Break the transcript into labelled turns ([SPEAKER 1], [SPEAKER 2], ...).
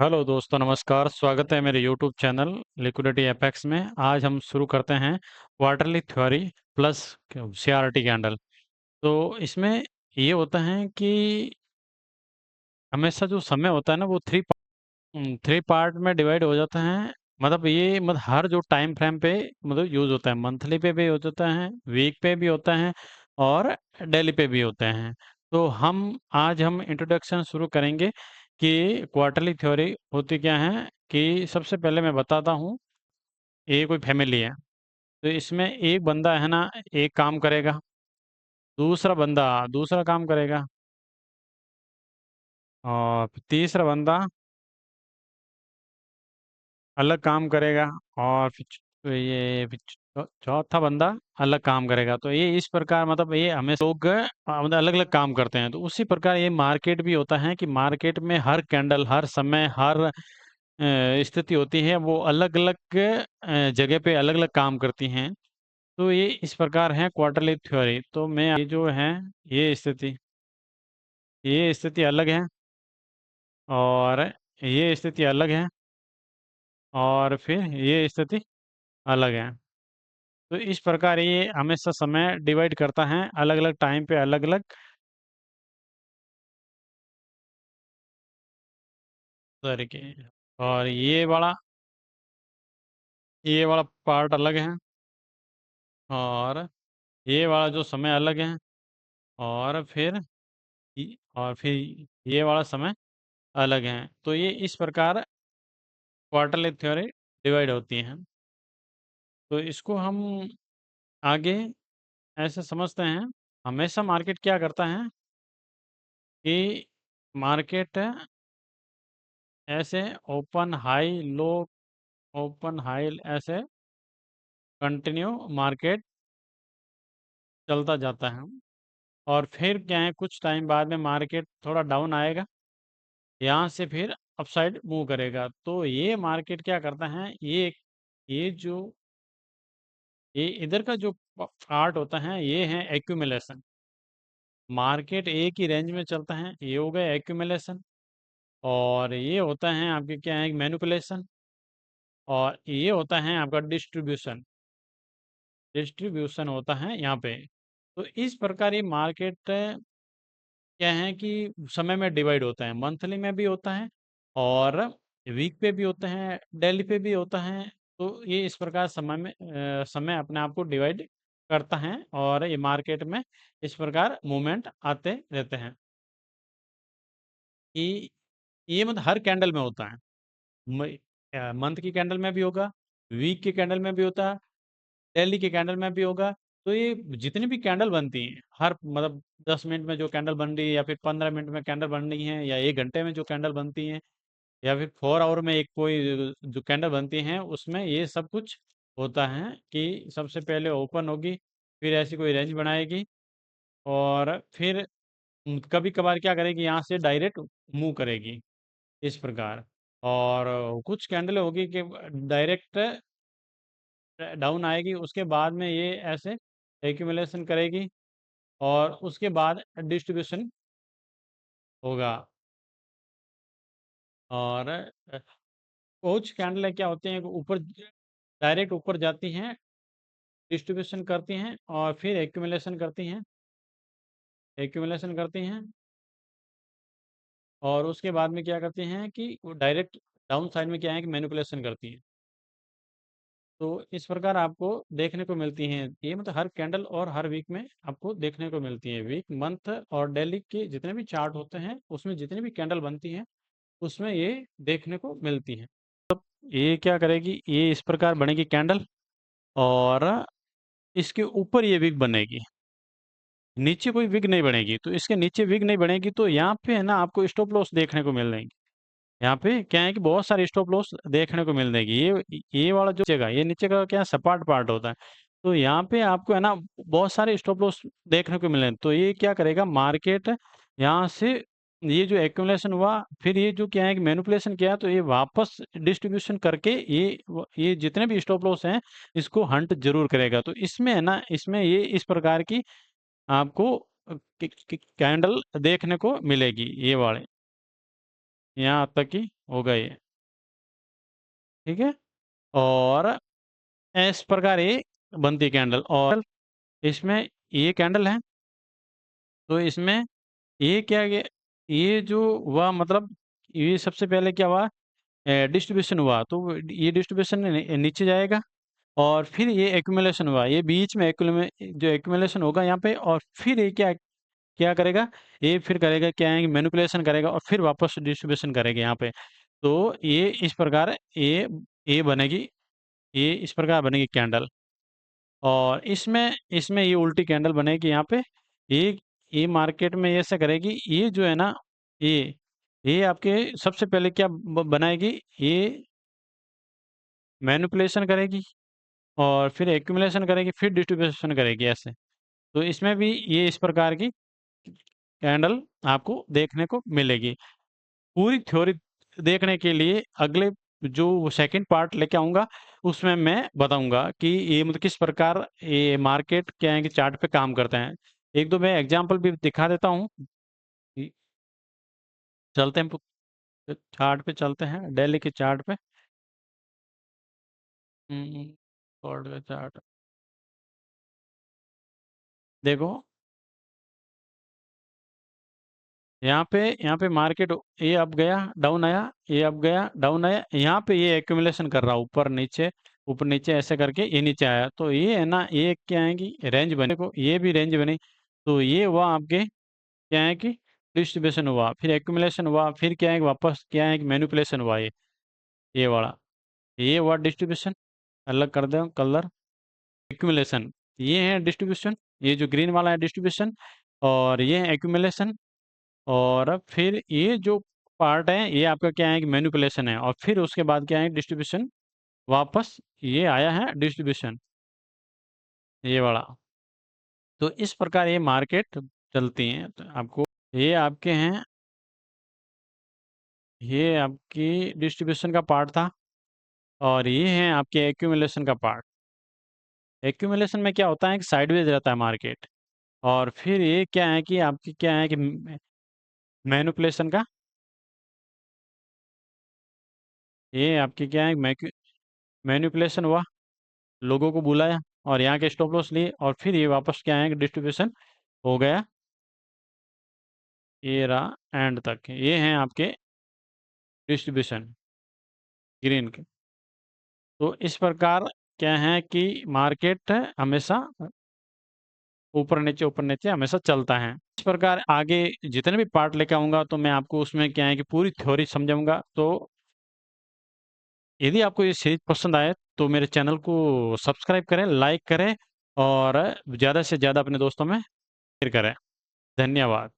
[SPEAKER 1] Hello दोस्तों, नमस्कार। स्वागत है मेरे यूट्यूब चैनल लिक्विडिटी एपेक्स में। आज हम शुरू करते हैं quarterly theory plus CRT candle. तो इसमें ये होता है कि हमेशा जो समय होता है ना वो थ्री पार्ट में डिवाइड हो जाता है। मतलब ये मतलब हर जो टाइम फ्रेम पे मतलब यूज होता है, मंथली पे भी हो जाता है, वीक पे भी होता है और डेली पे भी होते हैं। तो आज हम इंट्रोडक्शन शुरू करेंगे कि क्वार्टरली थ्योरी होती क्या है। कि सबसे पहले मैं बताता हूँ, ये कोई फैमिली है। तो इसमें एक बंदा है ना, एक काम करेगा, दूसरा बंदा दूसरा काम करेगा, और तीसरा बंदा अलग काम करेगा, और फिर चौथा बंदा अलग काम करेगा। तो ये इस प्रकार मतलब ये हमें लोग मतलब अलग अलग काम करते हैं। तो उसी प्रकार ये मार्केट भी होता है कि मार्केट में हर कैंडल, हर समय, हर स्थिति होती है, वो अलग अलग जगह पे अलग अलग काम करती हैं। तो ये इस प्रकार है क्वार्टरली थ्योरी। तो मैं ये जो है, ये स्थिति ये स्थिति अलग है, और ये स्थिति अलग है, और फिर ये स्थिति अलग है। तो इस प्रकार ये हमेशा समय डिवाइड करता है अलग अलग टाइम पे, अलग अलग तरीके। और ये वाला पार्ट अलग है, और ये वाला जो समय अलग है, और फिर ये वाला समय अलग है। तो ये इस प्रकार क्वार्टरली थ्योरी डिवाइड होती है। तो इसको हम आगे ऐसे समझते हैं। हमेशा मार्केट क्या करता है कि मार्केट ऐसे open high low, open high ऐसे कंटिन्यू मार्केट चलता जाता है। और फिर क्या है, कुछ टाइम बाद में मार्केट थोड़ा डाउन आएगा, यहाँ से फिर अपसाइड मूव करेगा। तो ये मार्केट क्या करता है, ये जो ये इधर का जो पार्ट होता है, ये है एक्यूमुलेशन। मार्केट एक ही रेंज में चलता है, ये हो गया एक्यूमुलेशन। और ये होता है आपके क्या है, मैनिपुलेशन। और ये होता है आपका डिस्ट्रीब्यूशन। डिस्ट्रीब्यूशन होता है यहाँ पे। तो इस प्रकार ये मार्केट क्या है कि समय में डिवाइड होता है, मंथली में भी होता है, और वीक पे भी होता है, डेली पे भी होता है। तो ये इस प्रकार समय अपने आप को डिवाइड करता है, और ये मार्केट में इस प्रकार मूवमेंट आते रहते हैं। कि ये मतलब हर कैंडल में होता है, मंथ की कैंडल में भी होगा, वीक की कैंडल में भी होता है, डेली के कैंडल में भी होगा। तो ये जितनी भी कैंडल बनती हैं, हर मतलब 10 मिनट में जो कैंडल बन रही है, या फिर 15 मिनट में कैंडल बन रही है, या 1 घंटे में जो कैंडल बनती हैं, या फिर 4 आवर में एक कोई जो कैंडल बनती हैं, उसमें ये सब कुछ होता है कि सबसे पहले ओपन होगी, फिर ऐसी कोई रेंज बनाएगी, और फिर कभी कभार क्या करेगी, यहाँ से डायरेक्ट मूव करेगी इस प्रकार। और कुछ कैंडल होगी कि डायरेक्ट डाउन आएगी, उसके बाद में ये ऐसे एक्यूमुलेशन करेगी, और उसके बाद डिस्ट्रीब्यूशन होगा। और कुछ कैंडलें क्या होती हैं कि ऊपर डायरेक्ट ऊपर जाती हैं, डिस्ट्रीब्यूशन करती हैं, और फिर एक्यूमुलेशन करती हैं, और उसके बाद में क्या करती हैं कि वो डायरेक्ट डाउन साइड में क्या है कि मैनिपुलेशन करती हैं। तो इस प्रकार आपको देखने को मिलती हैं, ये मतलब हर कैंडल और हर वीक में आपको देखने को मिलती है। वीक, मंथ और डेली के जितने भी चार्ट होते हैं, उसमें जितनी भी कैंडल बनती हैं, उसमें ये देखने को मिलती है। ये क्या करेगी, ये इस प्रकार बनेगी कैंडल, और इसके ऊपर ये विग बनेगी, नीचे कोई विग नहीं बनेगी। तो इसके नीचे विग नहीं बनेगी, तो यहाँ पे है ना आपको स्टॉप लॉस देखने को मिल जाएंगे। यहाँ पे क्या है कि बहुत सारे स्टॉप लॉस देखने को मिल जाएगी। ये वाला जो जगह, ये नीचे का क्या सपाट पार्ट होता है। तो यहाँ पे आपको है ना बहुत सारे स्टॉप लॉस देखने को मिले। तो ये क्या करेगा मार्केट, यहाँ से ये जो एक्यूमुलेशन हुआ, फिर ये जो क्या है कि मैनिपुलेशन किया, तो ये वापस डिस्ट्रीब्यूशन करके ये जितने भी स्टॉप लॉस हैं, इसको हंट जरूर करेगा। तो इसमें है ना, इसमें ये इस प्रकार की आपको कैंडल देखने को मिलेगी, ये वाले यहाँ तक की होगा ये, ठीक है। और इस प्रकार ये बनती है कैंडल। और इसमें ये कैंडल है, तो इसमें ये क्या ये जो हुआ, मतलब ये सबसे पहले क्या हुआ, डिस्ट्रीब्यूशन हुआ, तो ये डिस्ट्रीब्यूशन नीचे जाएगा, और फिर ये एक्यूमुलेशन हुआ, ये बीच में जो एक्यूमुलेशन होगा यहाँ पे, और फिर ये क्या क्या करेगा, ये फिर करेगा क्या है कि मैनिपुलेशन करेगा, और फिर वापस डिस्ट्रीब्यूशन करेगा यहाँ पे। तो ये इस प्रकार ये बनेगी, ये इस प्रकार बनेगी कैंडल। और इसमें इसमें ये उल्टी कैंडल बनेगी यहाँ पे। ये ये मार्केट में ऐसे करेगी, ये जो है ना, ये ये आपके सबसे पहले क्या बनाएगी, ये मैनिपुलेशन करेगी, और फिर एक्यूमुलेशन करेगी, फिर डिस्ट्रीब्यूशन करेगी ऐसे। तो इसमें भी ये इस प्रकार की कैंडल आपको देखने को मिलेगी। पूरी थ्योरी देखने के लिए अगले जो सेकंड पार्ट लेके आऊँगा, उसमें मैं बताऊँगा कि ये मतलब किस प्रकार ये मार्केट क्या है कि चार्ट पे काम करते हैं। 1-2 मैं एग्ज़ाम्पल भी दिखा देता हूँ। कि चलते हैं चार्ट पे चलते हैं, डेली के चार्ट पे। हुँ, गॉल्ड का चार्ट देखो, यहाँ पे मार्केट ये अप गया, डाउन आया, ये अप गया, डाउन आया, यहाँ पे ये एक्यूमुलेशन कर रहा, ऊपर नीचे ऐसे करके ये नीचे आया। तो ये है ना, ये क्या है कि रेंज बने को, ये भी रेंज बनी। तो ये हुआ आपके क्या है कि डिस्ट्रीब्यूशन हुआ, फिर एक्यूमुलेशन हुआ, फिर क्या है कि वापस क्या है कि मैनिपुलेशन हुआ, ये वाला, ये हुआ डिस्ट्रीब्यूशन। अलग कर दो कलर, एक्यूमुलेशन, ये है डिस्ट्रीब्यूशन, ये जो ग्रीन वाला है डिस्ट्रीब्यूशन, और ये है एक्यूमुलेशन। और फिर ये जो पार्ट है, ये आपका क्या है कि मैनिपुलेशन है, और फिर उसके बाद क्या है डिस्ट्रीब्यूशन, वापस ये आया है डिस्ट्रीब्यूशन, ये वाला। तो इस प्रकार ये मार्केट चलती हैं। तो आपको ये आपके हैं, ये आपकी डिस्ट्रीब्यूशन का पार्ट था, और ये है आपके एक्यूमुलेशन का पार्ट। एक्यूमुलेशन में क्या होता है कि साइडवेज रहता है मार्केट, और फिर ये क्या है कि आपकी क्या है कि मैनिपुलेशन का, ये आपकी क्या है मैनिपुलेशन हुआ, लोगों को बुलाया, और यहाँ के स्टॉप लॉस लिए, और फिर ये वापस क्या है कि डिस्ट्रीब्यूशन हो गया, ये रहा एंड तक। ये हैं आपके डिस्ट्रीब्यूशन ग्रीन के। तो इस प्रकार क्या है कि मार्केट हमेशा ऊपर नीचे हमेशा चलता है। इस प्रकार आगे जितने भी पार्ट लेके आऊँगा, तो मैं आपको उसमें क्या है कि पूरी थ्योरी समझाऊँगा। तो यदि आपको ये सीरीज पसंद आए, तो मेरे चैनल को सब्सक्राइब करें, लाइक करें, और ज़्यादा से ज़्यादा अपने दोस्तों में शेयर करें। धन्यवाद।